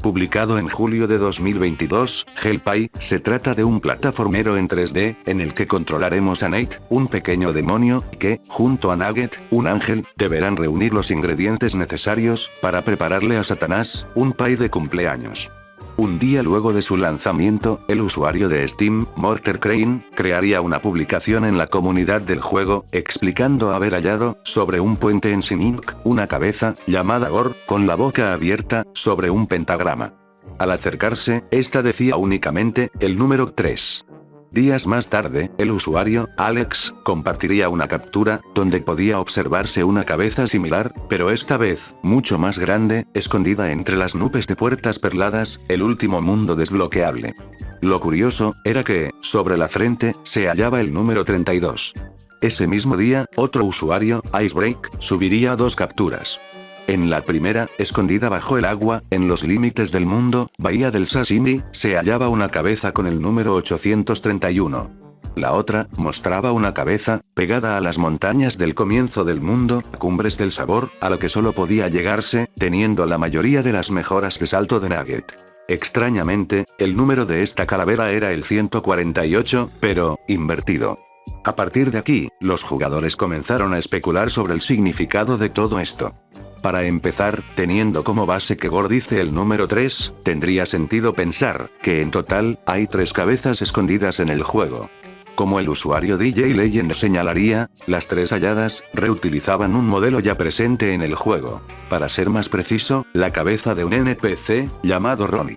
Publicado en julio de 2022, Hellpie se trata de un plataformero en 3D, en el que controlaremos a Nate, un pequeño demonio, que, junto a Nugget, un ángel, deberán reunir los ingredientes necesarios para prepararle a Satanás un pie de cumpleaños. Un día luego de su lanzamiento, el usuario de Steam, Morter Crane, crearía una publicación en la comunidad del juego, explicando haber hallado, sobre un puente en Sin Inc., una cabeza, llamada Gore, con la boca abierta, sobre un pentagrama. Al acercarse, esta decía únicamente, el número 3. Días más tarde, el usuario, Alex, compartiría una captura, donde podía observarse una cabeza similar, pero esta vez, mucho más grande, escondida entre las nubes de puertas perladas, el último mundo desbloqueable. Lo curioso, era que, sobre la frente, se hallaba el número 32. Ese mismo día, otro usuario, Icebreak, subiría 2 capturas. En la primera, escondida bajo el agua, en los límites del mundo, Bahía del Sashimi, se hallaba una cabeza con el número 831. La otra, mostraba una cabeza, pegada a las montañas del comienzo del mundo, cumbres del sabor, a lo que solo podía llegarse, teniendo la mayoría de las mejoras de salto de Nugget. Extrañamente, el número de esta calavera era el 148, pero, invertido. A partir de aquí, los jugadores comenzaron a especular sobre el significado de todo esto. Para empezar, teniendo como base que Gore dice el número 3, tendría sentido pensar que en total, hay 3 cabezas escondidas en el juego. Como el usuario DJ Legend señalaría, las 3 halladas, reutilizaban un modelo ya presente en el juego. Para ser más preciso, la cabeza de un NPC, llamado Ronnie.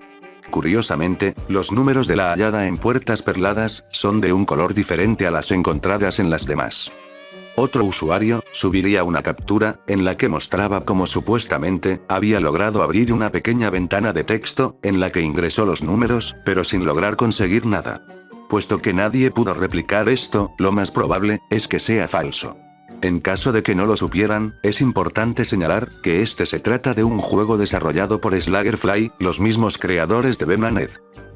Curiosamente, los números de la hallada en puertas perladas, son de un color diferente a las encontradas en las demás. Otro usuario, subiría una captura, en la que mostraba cómo supuestamente, había logrado abrir una pequeña ventana de texto, en la que ingresó los números, pero sin lograr conseguir nada. Puesto que nadie pudo replicar esto, lo más probable, es que sea falso. En caso de que no lo supieran, es importante señalar, que este se trata de un juego desarrollado por Slaggerfly, los mismos creadores de Ben and Ed.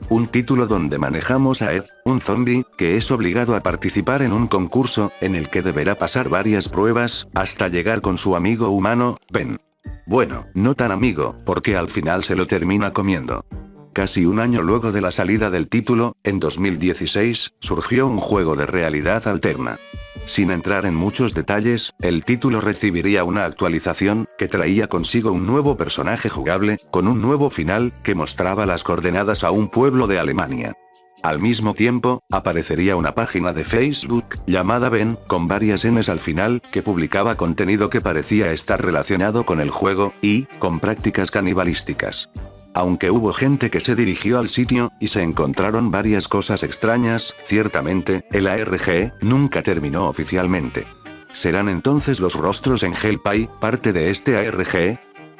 Un título donde manejamos a Ed, un zombie, que es obligado a participar en un concurso, en el que deberá pasar varias pruebas, hasta llegar con su amigo humano, Ben. Bueno, no tan amigo, porque al final se lo termina comiendo. Casi un año luego de la salida del título, en 2016, surgió un juego de realidad alterna. Sin entrar en muchos detalles, el título recibiría una actualización, que traía consigo un nuevo personaje jugable, con un nuevo final, que mostraba las coordenadas a un pueblo de Alemania. Al mismo tiempo, aparecería una página de Facebook, llamada Ben, con varias Ns al final, que publicaba contenido que parecía estar relacionado con el juego, y, con prácticas canibalísticas. Aunque hubo gente que se dirigió al sitio, y se encontraron varias cosas extrañas, ciertamente, el ARG nunca terminó oficialmente. ¿Serán entonces los rostros en Hellpie parte de este ARG?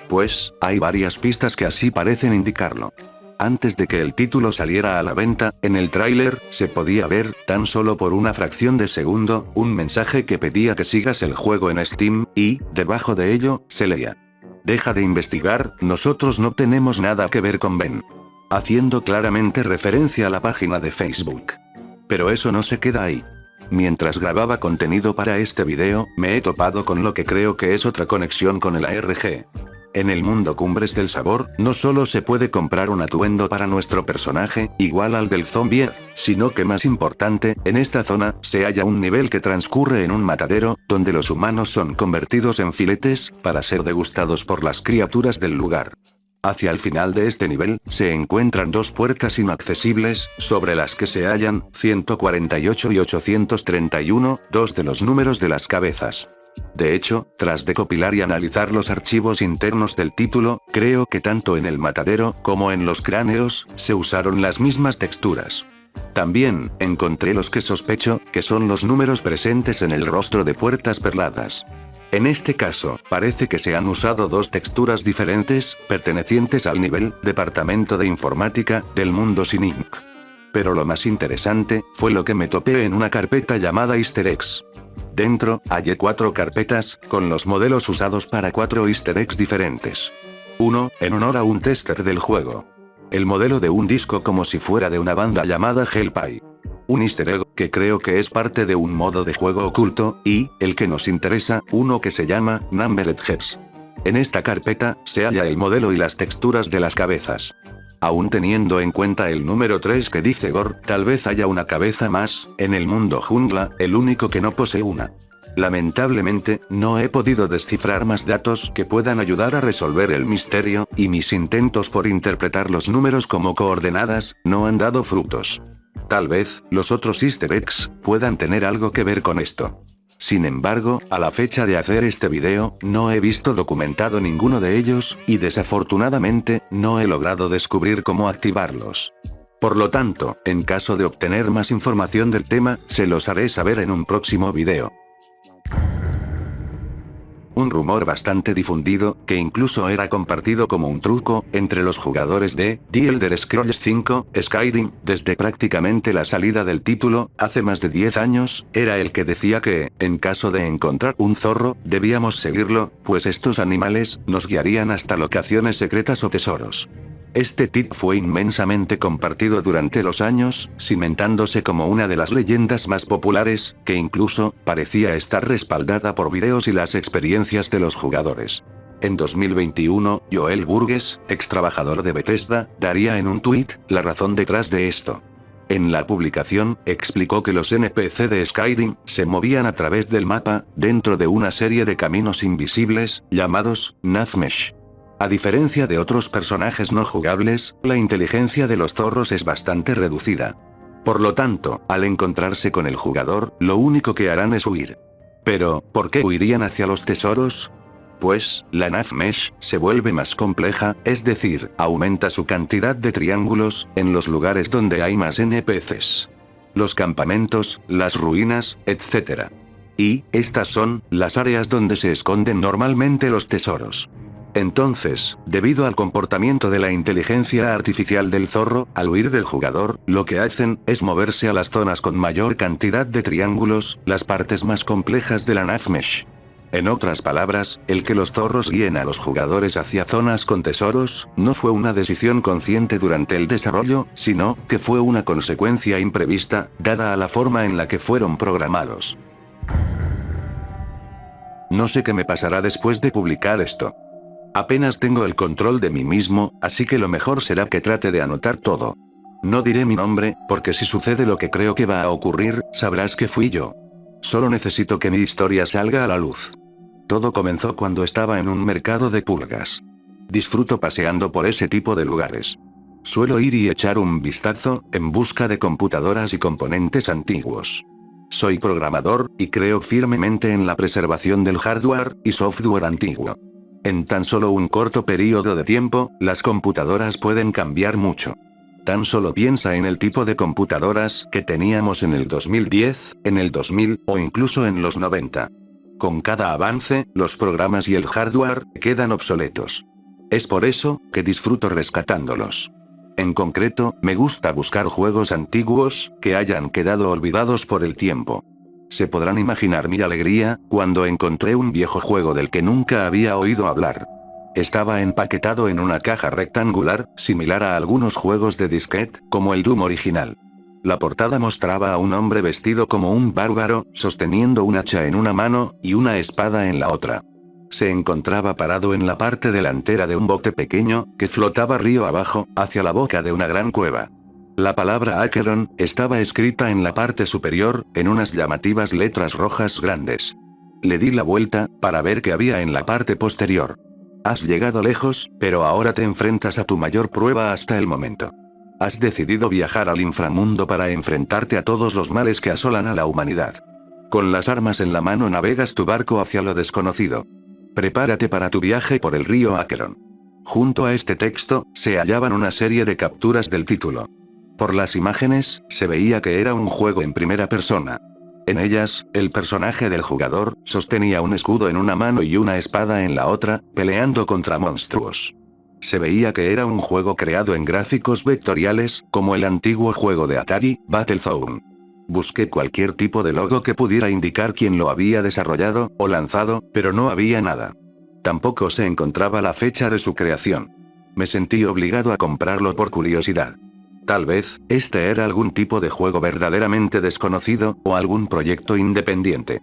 Pues, hay varias pistas que así parecen indicarlo. Antes de que el título saliera a la venta, en el tráiler, se podía ver, tan solo por una fracción de segundo, un mensaje que pedía que sigas el juego en Steam, y, debajo de ello, se leía: "Deja de investigar, nosotros no tenemos nada que ver con Ben", haciendo claramente referencia a la página de Facebook. Pero eso no se queda ahí. Mientras grababa contenido para este video, me he topado con lo que creo que es otra conexión con el ARG. En el mundo Cumbres del Sabor, no solo se puede comprar un atuendo para nuestro personaje, igual al del zombie, sino que más importante, en esta zona, se halla un nivel que transcurre en un matadero, donde los humanos son convertidos en filetes, para ser degustados por las criaturas del lugar. Hacia el final de este nivel, se encuentran 2 puertas inaccesibles, sobre las que se hallan, 148 y 831, 2 de los números de las cabezas. De hecho, tras decopilar y analizar los archivos internos del título, creo que tanto en el matadero, como en los cráneos, se usaron las mismas texturas. También, encontré los que sospecho, que son los números presentes en el rostro de puertas perladas. En este caso, parece que se han usado 2 texturas diferentes, pertenecientes al nivel, Departamento de Informática, del mundo Sin Inc. Pero lo más interesante, fue lo que me topé en una carpeta llamada Easter eggs. Dentro, hallé 4 carpetas, con los modelos usados para 4 easter eggs diferentes. Uno, en honor a un tester del juego. El modelo de un disco como si fuera de una banda llamada Hellpie. Un easter egg, que creo que es parte de un modo de juego oculto, y, el que nos interesa, uno que se llama Numbered Heads. En esta carpeta, se halla el modelo y las texturas de las cabezas. Aún teniendo en cuenta el número 3 que dice Gore, tal vez haya una cabeza más, en el mundo jungla, el único que no posee una. Lamentablemente, no he podido descifrar más datos que puedan ayudar a resolver el misterio, y mis intentos por interpretar los números como coordenadas, no han dado frutos. Tal vez, los otros easter eggs, puedan tener algo que ver con esto. Sin embargo, a la fecha de hacer este video, no he visto documentado ninguno de ellos, y desafortunadamente, no he logrado descubrir cómo activarlos. Por lo tanto, en caso de obtener más información del tema, se los haré saber en un próximo video. Un rumor bastante difundido, que incluso era compartido como un truco, entre los jugadores de The Elder Scrolls V, Skyrim, desde prácticamente la salida del título, hace más de 10 años, era el que decía que, en caso de encontrar un zorro, debíamos seguirlo, pues estos animales, nos guiarían hasta locaciones secretas o tesoros. Este tip fue inmensamente compartido durante los años, cimentándose como una de las leyendas más populares, que incluso, parecía estar respaldada por videos y las experiencias de los jugadores. En 2021, Joel Burgess, ex trabajador de Bethesda, daría en un tuit, la razón detrás de esto. En la publicación, explicó que los NPC de Skyrim, se movían a través del mapa, dentro de una serie de caminos invisibles, llamados Nazmesh. A diferencia de otros personajes no jugables, la inteligencia de los zorros es bastante reducida. Por lo tanto, al encontrarse con el jugador, lo único que harán es huir. Pero, ¿por qué huirían hacia los tesoros? Pues, la Nazmesh se vuelve más compleja, es decir, aumenta su cantidad de triángulos, en los lugares donde hay más NPCs. Los campamentos, las ruinas, etc. Y, estas son, las áreas donde se esconden normalmente los tesoros. Entonces, debido al comportamiento de la inteligencia artificial del zorro, al huir del jugador, lo que hacen, es moverse a las zonas con mayor cantidad de triángulos, las partes más complejas de la Nazmesh. En otras palabras, el que los zorros guíen a los jugadores hacia zonas con tesoros, no fue una decisión consciente durante el desarrollo, sino, que fue una consecuencia imprevista, dada a la forma en la que fueron programados. No sé qué me pasará después de publicar esto. Apenas tengo el control de mí mismo, así que lo mejor será que trate de anotar todo. No diré mi nombre, porque si sucede lo que creo que va a ocurrir, sabrás que fui yo. Solo necesito que mi historia salga a la luz. Todo comenzó cuando estaba en un mercado de pulgas. Disfruto paseando por ese tipo de lugares. Suelo ir y echar un vistazo, en busca de computadoras y componentes antiguos. Soy programador, y creo firmemente en la preservación del hardware y software antiguo. En tan solo un corto periodo de tiempo, las computadoras pueden cambiar mucho. Tan solo piensa en el tipo de computadoras que teníamos en el 2010, en el 2000, o incluso en los 90. Con cada avance, los programas y el hardware quedan obsoletos. Es por eso que disfruto rescatándolos. En concreto, me gusta buscar juegos antiguos que hayan quedado olvidados por el tiempo. Se podrán imaginar mi alegría cuando encontré un viejo juego del que nunca había oído hablar. Estaba empaquetado en una caja rectangular, similar a algunos juegos de disquete, como el Doom original. La portada mostraba a un hombre vestido como un bárbaro, sosteniendo un hacha en una mano, y una espada en la otra. Se encontraba parado en la parte delantera de un bote pequeño, que flotaba río abajo, hacia la boca de una gran cueva. La palabra Acheron estaba escrita en la parte superior, en unas llamativas letras rojas grandes. Le di la vuelta, para ver qué había en la parte posterior. Has llegado lejos, pero ahora te enfrentas a tu mayor prueba hasta el momento. Has decidido viajar al inframundo para enfrentarte a todos los males que asolan a la humanidad. Con las armas en la mano navegas tu barco hacia lo desconocido. Prepárate para tu viaje por el río Acheron. Junto a este texto, se hallaban una serie de capturas del título. Por las imágenes, se veía que era un juego en primera persona. En ellas, el personaje del jugador, sostenía un escudo en una mano y una espada en la otra, peleando contra monstruos. Se veía que era un juego creado en gráficos vectoriales, como el antiguo juego de Atari, Battlezone. Busqué cualquier tipo de logo que pudiera indicar quién lo había desarrollado, o lanzado, pero no había nada. Tampoco se encontraba la fecha de su creación. Me sentí obligado a comprarlo por curiosidad. Tal vez, este era algún tipo de juego verdaderamente desconocido, o algún proyecto independiente.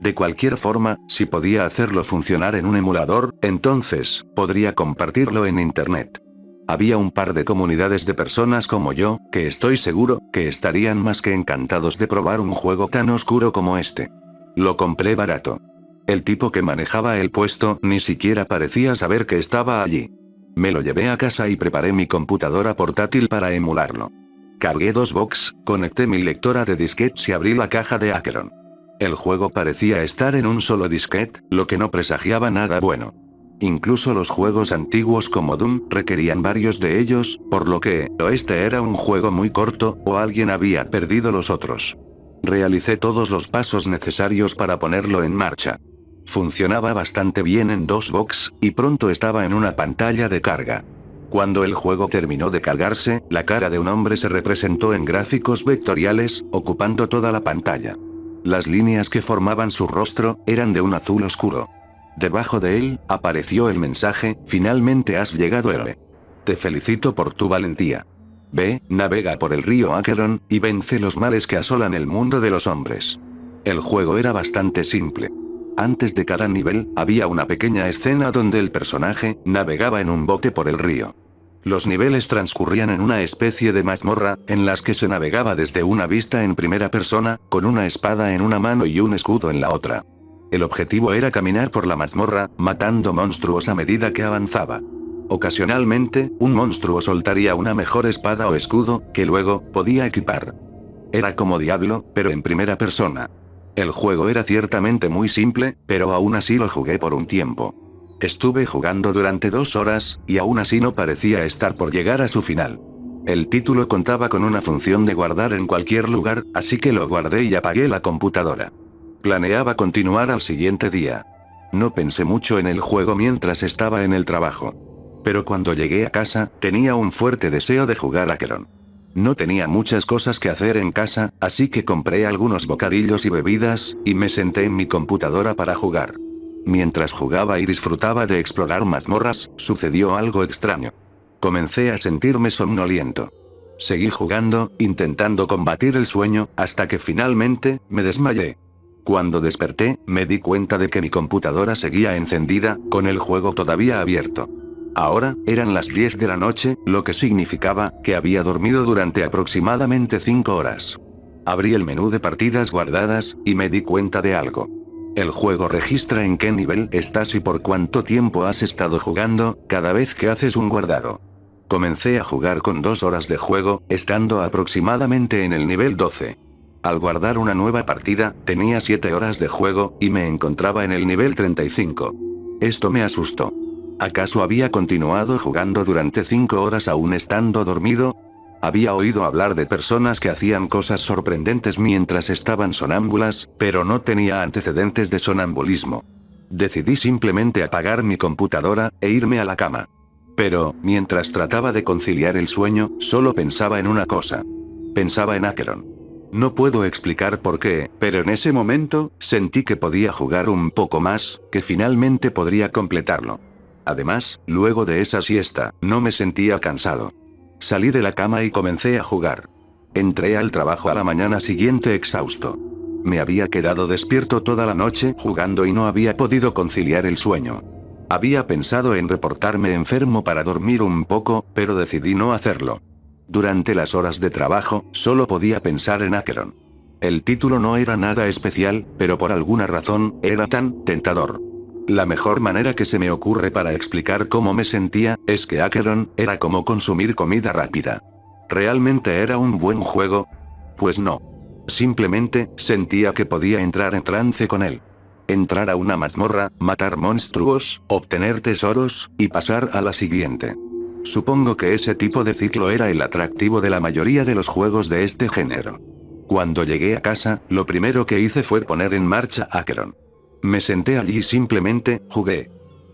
De cualquier forma, si podía hacerlo funcionar en un emulador, entonces, podría compartirlo en internet. Había un par de comunidades de personas como yo, que estoy seguro, que estarían más que encantados de probar un juego tan oscuro como este. Lo compré barato. El tipo que manejaba el puesto ni siquiera parecía saber que estaba allí. Me lo llevé a casa y preparé mi computadora portátil para emularlo. Cargué 2 box, conecté mi lectora de disquetes y abrí la caja de Acheron. El juego parecía estar en un solo disquete, lo que no presagiaba nada bueno. Incluso los juegos antiguos como Doom requerían varios de ellos, por lo que, o este era un juego muy corto, o alguien había perdido los otros. Realicé todos los pasos necesarios para ponerlo en marcha. Funcionaba bastante bien en 2 box, y pronto estaba en una pantalla de carga. Cuando el juego terminó de cargarse, la cara de un hombre se representó en gráficos vectoriales, ocupando toda la pantalla. Las líneas que formaban su rostro, eran de un azul oscuro. Debajo de él, apareció el mensaje: finalmente has llegado, héroe. Te felicito por tu valentía. Ve, navega por el río Acheron, y vence los males que asolan el mundo de los hombres. El juego era bastante simple. Antes de cada nivel, había una pequeña escena donde el personaje navegaba en un bote por el río. Los niveles transcurrían en una especie de mazmorra, en las que se navegaba desde una vista en primera persona, con una espada en una mano y un escudo en la otra. El objetivo era caminar por la mazmorra, matando monstruos a medida que avanzaba. Ocasionalmente, un monstruo soltaría una mejor espada o escudo, que luego podía equipar. Era como Diablo, pero en primera persona. El juego era ciertamente muy simple, pero aún así lo jugué por un tiempo. Estuve jugando durante 2 horas, y aún así no parecía estar por llegar a su final. El título contaba con una función de guardar en cualquier lugar, así que lo guardé y apagué la computadora. Planeaba continuar al siguiente día. No pensé mucho en el juego mientras estaba en el trabajo. Pero cuando llegué a casa, tenía un fuerte deseo de jugar a Acheron. No tenía muchas cosas que hacer en casa, así que compré algunos bocadillos y bebidas, y me senté en mi computadora para jugar. Mientras jugaba y disfrutaba de explorar mazmorras, sucedió algo extraño. Comencé a sentirme somnoliento. Seguí jugando, intentando combatir el sueño, hasta que finalmente, me desmayé. Cuando desperté, me di cuenta de que mi computadora seguía encendida, con el juego todavía abierto. Ahora, eran las 10 de la noche, lo que significaba que había dormido durante aproximadamente 5 horas. Abrí el menú de partidas guardadas, y me di cuenta de algo. El juego registra en qué nivel estás y por cuánto tiempo has estado jugando, cada vez que haces un guardado. Comencé a jugar con 2 horas de juego, estando aproximadamente en el nivel 12. Al guardar una nueva partida, tenía 7 horas de juego, y me encontraba en el nivel 35. Esto me asustó. ¿Acaso había continuado jugando durante 5 horas aún estando dormido? Había oído hablar de personas que hacían cosas sorprendentes mientras estaban sonámbulas, pero no tenía antecedentes de sonambulismo. Decidí simplemente apagar mi computadora, e irme a la cama. Pero, mientras trataba de conciliar el sueño, solo pensaba en una cosa. Pensaba en Acheron. No puedo explicar por qué, pero en ese momento, sentí que podía jugar un poco más, que finalmente podría completarlo. Además, luego de esa siesta, no me sentía cansado. Salí de la cama y comencé a jugar. Entré al trabajo a la mañana siguiente exhausto. Me había quedado despierto toda la noche jugando y no había podido conciliar el sueño. Había pensado en reportarme enfermo para dormir un poco, pero decidí no hacerlo. Durante las horas de trabajo, solo podía pensar en Acheron. El título no era nada especial, pero por alguna razón, era tan tentador. La mejor manera que se me ocurre para explicar cómo me sentía, es que Acheron era como consumir comida rápida. ¿Realmente era un buen juego? Pues no. Simplemente, sentía que podía entrar en trance con él. Entrar a una mazmorra, matar monstruos, obtener tesoros, y pasar a la siguiente. Supongo que ese tipo de ciclo era el atractivo de la mayoría de los juegos de este género. Cuando llegué a casa, lo primero que hice fue poner en marcha Acheron. Me senté allí y simplemente jugué.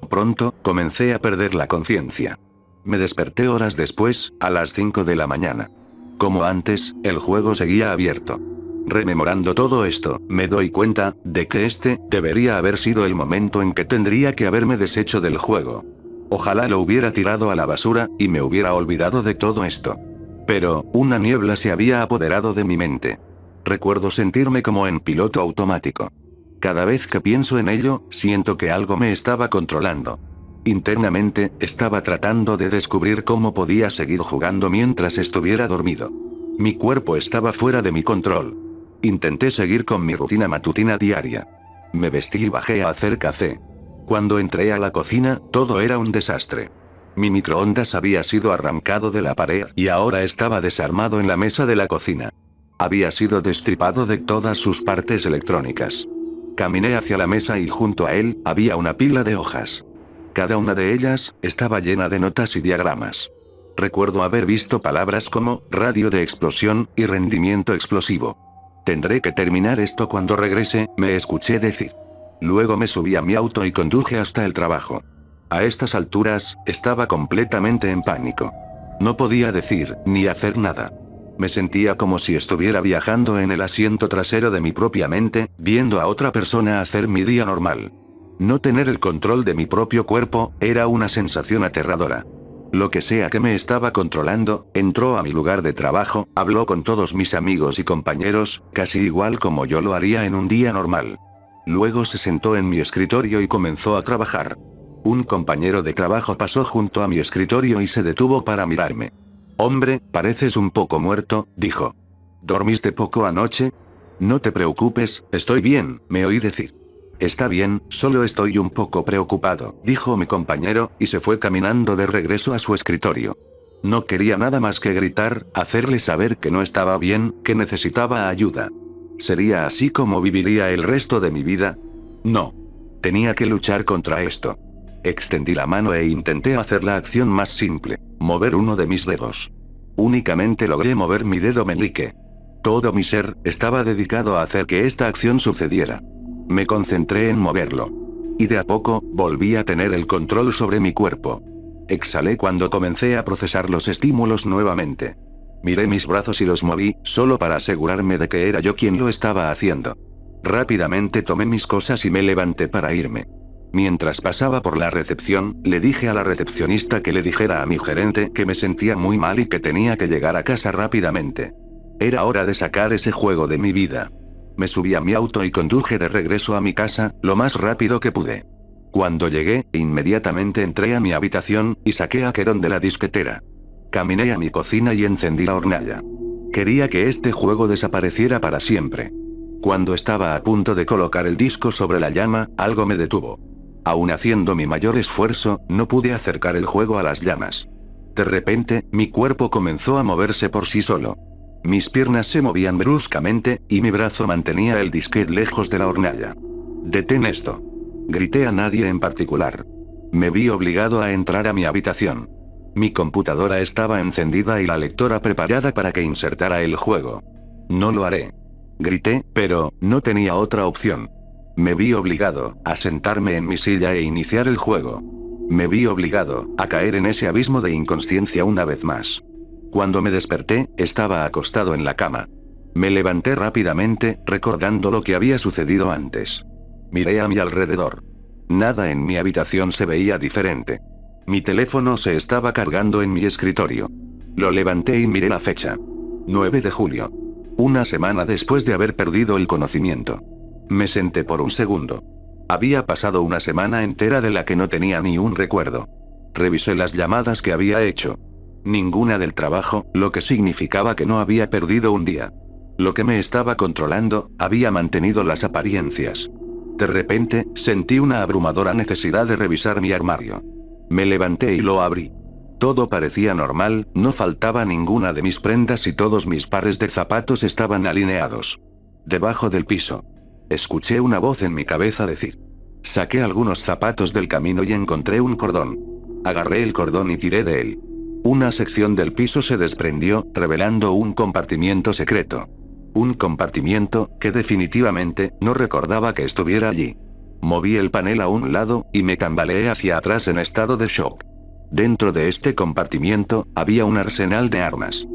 Pronto, comencé a perder la conciencia. Me desperté horas después, a las 5 de la mañana. Como antes, el juego seguía abierto. Rememorando todo esto, me doy cuenta de que este debería haber sido el momento en que tendría que haberme deshecho del juego. Ojalá lo hubiera tirado a la basura, y me hubiera olvidado de todo esto. Pero, una niebla se había apoderado de mi mente. Recuerdo sentirme como en piloto automático. Cada vez que pienso en ello, siento que algo me estaba controlando. Internamente, estaba tratando de descubrir cómo podía seguir jugando mientras estuviera dormido. Mi cuerpo estaba fuera de mi control. Intenté seguir con mi rutina matutina diaria. Me vestí y bajé a hacer café. Cuando entré a la cocina, todo era un desastre. Mi microondas había sido arrancado de la pared y ahora estaba desarmado en la mesa de la cocina. Había sido destripado de todas sus partes electrónicas. Caminé hacia la mesa y junto a él, había una pila de hojas. Cada una de ellas, estaba llena de notas y diagramas. Recuerdo haber visto palabras como, radio de explosión, y rendimiento explosivo. Tendré que terminar esto cuando regrese, me escuché decir. Luego me subí a mi auto y conduje hasta el trabajo. A estas alturas, estaba completamente en pánico. No podía decir, ni hacer nada. Me sentía como si estuviera viajando en el asiento trasero de mi propia mente, viendo a otra persona hacer mi día normal. No tener el control de mi propio cuerpo, era una sensación aterradora. Lo que sea que me estaba controlando, entró a mi lugar de trabajo, habló con todos mis amigos y compañeros, casi igual como yo lo haría en un día normal. Luego se sentó en mi escritorio y comenzó a trabajar. Un compañero de trabajo pasó junto a mi escritorio y se detuvo para mirarme. «Hombre, pareces un poco muerto», dijo. «¿Dormiste poco anoche?» «No te preocupes, estoy bien», me oí decir. «Está bien, solo estoy un poco preocupado», dijo mi compañero, y se fue caminando de regreso a su escritorio. No quería nada más que gritar, hacerle saber que no estaba bien, que necesitaba ayuda. ¿Sería así como viviría el resto de mi vida? No. Tenía que luchar contra esto. Extendí la mano e intenté hacer la acción más simple, mover uno de mis dedos. Únicamente logré mover mi dedo meñique. Todo mi ser estaba dedicado a hacer que esta acción sucediera. Me concentré en moverlo. Y de a poco, volví a tener el control sobre mi cuerpo. Exhalé cuando comencé a procesar los estímulos nuevamente. Miré mis brazos y los moví, solo para asegurarme de que era yo quien lo estaba haciendo. Rápidamente tomé mis cosas y me levanté para irme. Mientras pasaba por la recepción, le dije a la recepcionista que le dijera a mi gerente que me sentía muy mal y que tenía que llegar a casa rápidamente. Era hora de sacar ese juego de mi vida. Me subí a mi auto y conduje de regreso a mi casa, lo más rápido que pude. Cuando llegué, inmediatamente entré a mi habitación, y saqué a Querón de la disquetera. Caminé a mi cocina y encendí la hornalla. Quería que este juego desapareciera para siempre. Cuando estaba a punto de colocar el disco sobre la llama, algo me detuvo. Aun haciendo mi mayor esfuerzo, no pude acercar el juego a las llamas. De repente, mi cuerpo comenzó a moverse por sí solo. Mis piernas se movían bruscamente, y mi brazo mantenía el disquete lejos de la hornalla. «Detén esto», grité a nadie en particular. Me vi obligado a entrar a mi habitación. Mi computadora estaba encendida y la lectora preparada para que insertara el juego. «No lo haré», grité, pero no tenía otra opción. Me vi obligado a sentarme en mi silla e iniciar el juego. Me vi obligado a caer en ese abismo de inconsciencia una vez más. Cuando me desperté, estaba acostado en la cama. Me levanté rápidamente, recordando lo que había sucedido antes. Miré a mi alrededor. Nada en mi habitación se veía diferente. Mi teléfono se estaba cargando en mi escritorio. Lo levanté y miré la fecha. 9 de julio. Una semana después de haber perdido el conocimiento. Me senté por un segundo. Había pasado una semana entera de la que no tenía ni un recuerdo. Revisé las llamadas que había hecho. Ninguna del trabajo, lo que significaba que no había perdido un día. Lo que me estaba controlando, había mantenido las apariencias. De repente, sentí una abrumadora necesidad de revisar mi armario. Me levanté y lo abrí. Todo parecía normal, no faltaba ninguna de mis prendas y todos mis pares de zapatos estaban alineados. Debajo del piso. Escuché una voz en mi cabeza decir. Saqué algunos zapatos del camino y encontré un cordón. Agarré el cordón y tiré de él. Una sección del piso se desprendió, revelando un compartimiento secreto. Un compartimiento que definitivamente no recordaba que estuviera allí. Moví el panel a un lado, y me tambaleé hacia atrás en estado de shock. Dentro de este compartimiento, había un arsenal de armas.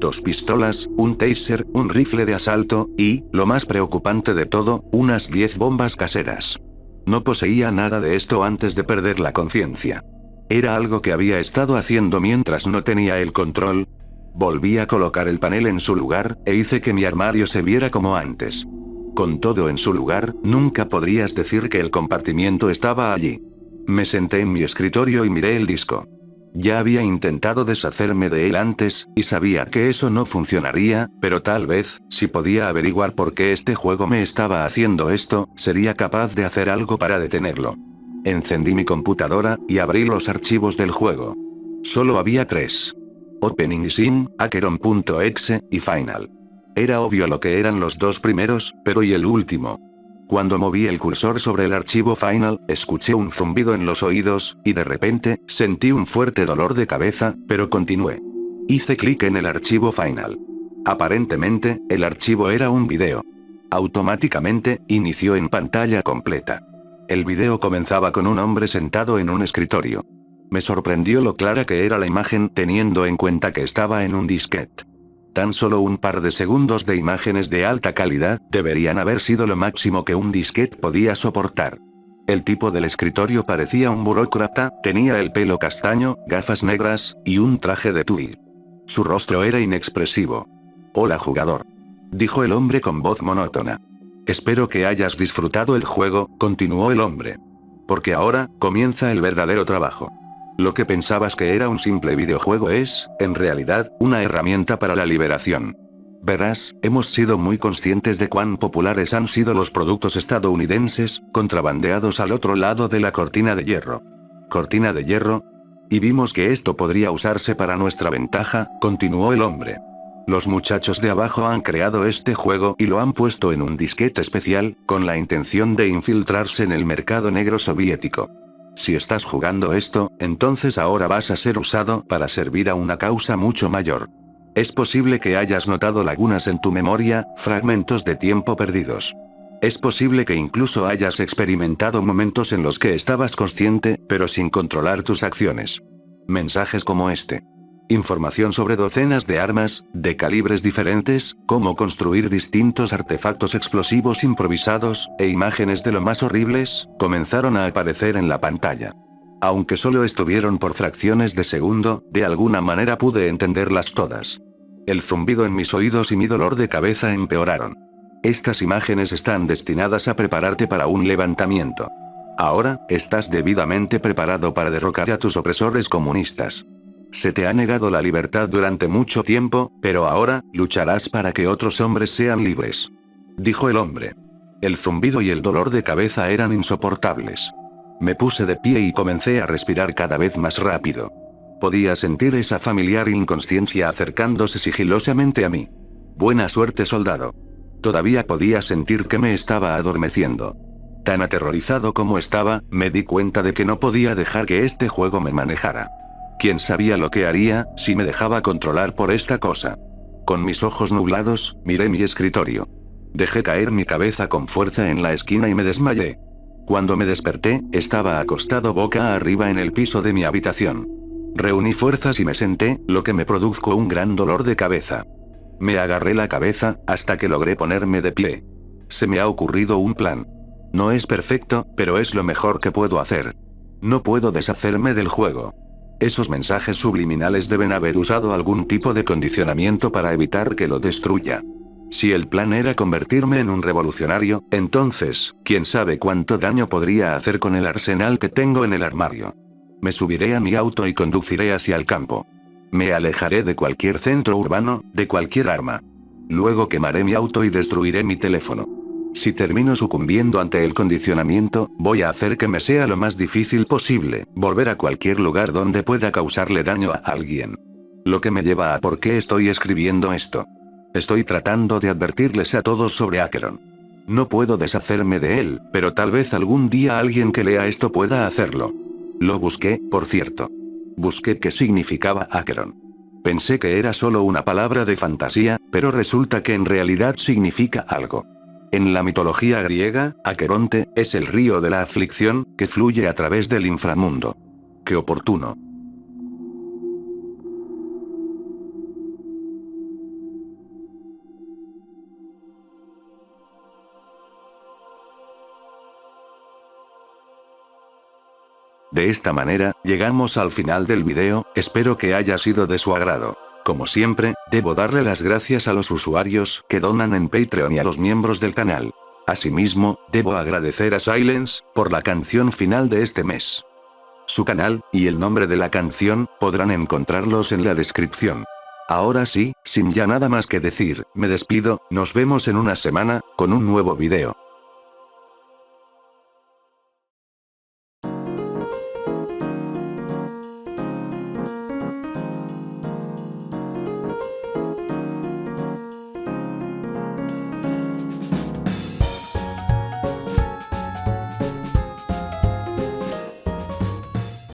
2 pistolas, un taser, un rifle de asalto, y, lo más preocupante de todo, unas 10 bombas caseras. No poseía nada de esto antes de perder la conciencia. ¿Era algo que había estado haciendo mientras no tenía el control? Volví a colocar el panel en su lugar, e hice que mi armario se viera como antes. Con todo en su lugar, nunca podrías decir que el compartimiento estaba allí. Me senté en mi escritorio y miré el disco. Ya había intentado deshacerme de él antes, y sabía que eso no funcionaría, pero tal vez, si podía averiguar por qué este juego me estaba haciendo esto, sería capaz de hacer algo para detenerlo. Encendí mi computadora, y abrí los archivos del juego. Solo había 3. Opening Scene, Acheron.exe, y Final. Era obvio lo que eran los 2 primeros, pero ¿y el último? Cuando moví el cursor sobre el archivo Final, escuché un zumbido en los oídos, y de repente, sentí un fuerte dolor de cabeza, pero continué. Hice clic en el archivo Final. Aparentemente, el archivo era un video. Automáticamente, inició en pantalla completa. El video comenzaba con un hombre sentado en un escritorio. Me sorprendió lo clara que era la imagen teniendo en cuenta que estaba en un disquete. Tan solo un par de segundos de imágenes de alta calidad deberían haber sido lo máximo que un disquete podía soportar. El tipo del escritorio parecía un burócrata, tenía el pelo castaño, gafas negras, y un traje de tweed. Su rostro era inexpresivo. «Hola jugador», dijo el hombre con voz monótona. «Espero que hayas disfrutado el juego», continuó el hombre. «Porque ahora, comienza el verdadero trabajo. Lo que pensabas que era un simple videojuego es, en realidad, una herramienta para la liberación. Verás, hemos sido muy conscientes de cuán populares han sido los productos estadounidenses, contrabandeados al otro lado de la cortina de hierro. ¿Cortina de hierro? Y vimos que esto podría usarse para nuestra ventaja», continuó el hombre. «Los muchachos de abajo han creado este juego y lo han puesto en un disquete especial, con la intención de infiltrarse en el mercado negro soviético. Si estás jugando esto, entonces ahora vas a ser usado para servir a una causa mucho mayor. Es posible que hayas notado lagunas en tu memoria, fragmentos de tiempo perdidos. Es posible que incluso hayas experimentado momentos en los que estabas consciente, pero sin controlar tus acciones. Mensajes como este. Información sobre docenas de armas, de calibres diferentes, cómo construir distintos artefactos explosivos improvisados, e imágenes de lo más horribles, comenzaron a aparecer en la pantalla. Aunque solo estuvieron por fracciones de segundo, de alguna manera pude entenderlas todas. El zumbido en mis oídos y mi dolor de cabeza empeoraron. Estas imágenes están destinadas a prepararte para un levantamiento. Ahora, estás debidamente preparado para derrocar a tus opresores comunistas. Se te ha negado la libertad durante mucho tiempo, pero ahora, lucharás para que otros hombres sean libres. Dijo el hombre. El zumbido y el dolor de cabeza eran insoportables. Me puse de pie y comencé a respirar cada vez más rápido. Podía sentir esa familiar inconsciencia acercándose sigilosamente a mí. Buena suerte, soldado. Todavía podía sentir que me estaba adormeciendo. Tan aterrorizado como estaba, me di cuenta de que no podía dejar que este juego me manejara. ¿Quién sabía lo que haría, si me dejaba controlar por esta cosa? Con mis ojos nublados, miré mi escritorio. Dejé caer mi cabeza con fuerza en la esquina y me desmayé. Cuando me desperté, estaba acostado boca arriba en el piso de mi habitación. Reuní fuerzas y me senté, lo que me produjo un gran dolor de cabeza. Me agarré la cabeza, hasta que logré ponerme de pie. Se me ha ocurrido un plan. No es perfecto, pero es lo mejor que puedo hacer. No puedo deshacerme del juego. Esos mensajes subliminales deben haber usado algún tipo de condicionamiento para evitar que lo destruya. Si el plan era convertirme en un revolucionario, entonces, quién sabe cuánto daño podría hacer con el arsenal que tengo en el armario. Me subiré a mi auto y conduciré hacia el campo. Me alejaré de cualquier centro urbano, de cualquier arma. Luego quemaré mi auto y destruiré mi teléfono. Si termino sucumbiendo ante el condicionamiento, voy a hacer que me sea lo más difícil posible, volver a cualquier lugar donde pueda causarle daño a alguien. Lo que me lleva a por qué estoy escribiendo esto. Estoy tratando de advertirles a todos sobre Acheron. No puedo deshacerme de él, pero tal vez algún día alguien que lea esto pueda hacerlo. Lo busqué, por cierto. Busqué qué significaba Acheron. Pensé que era solo una palabra de fantasía, pero resulta que en realidad significa algo. En la mitología griega, Aqueronte es el río de la aflicción, que fluye a través del inframundo. ¡Qué oportuno! De esta manera, llegamos al final del video, espero que haya sido de su agrado. Como siempre, debo darle las gracias a los usuarios que donan en Patreon y a los miembros del canal. Asimismo, debo agradecer a Silence por la canción final de este mes. Su canal, y el nombre de la canción, podrán encontrarlos en la descripción. Ahora sí, sin ya nada más que decir, me despido, nos vemos en una semana, con un nuevo video.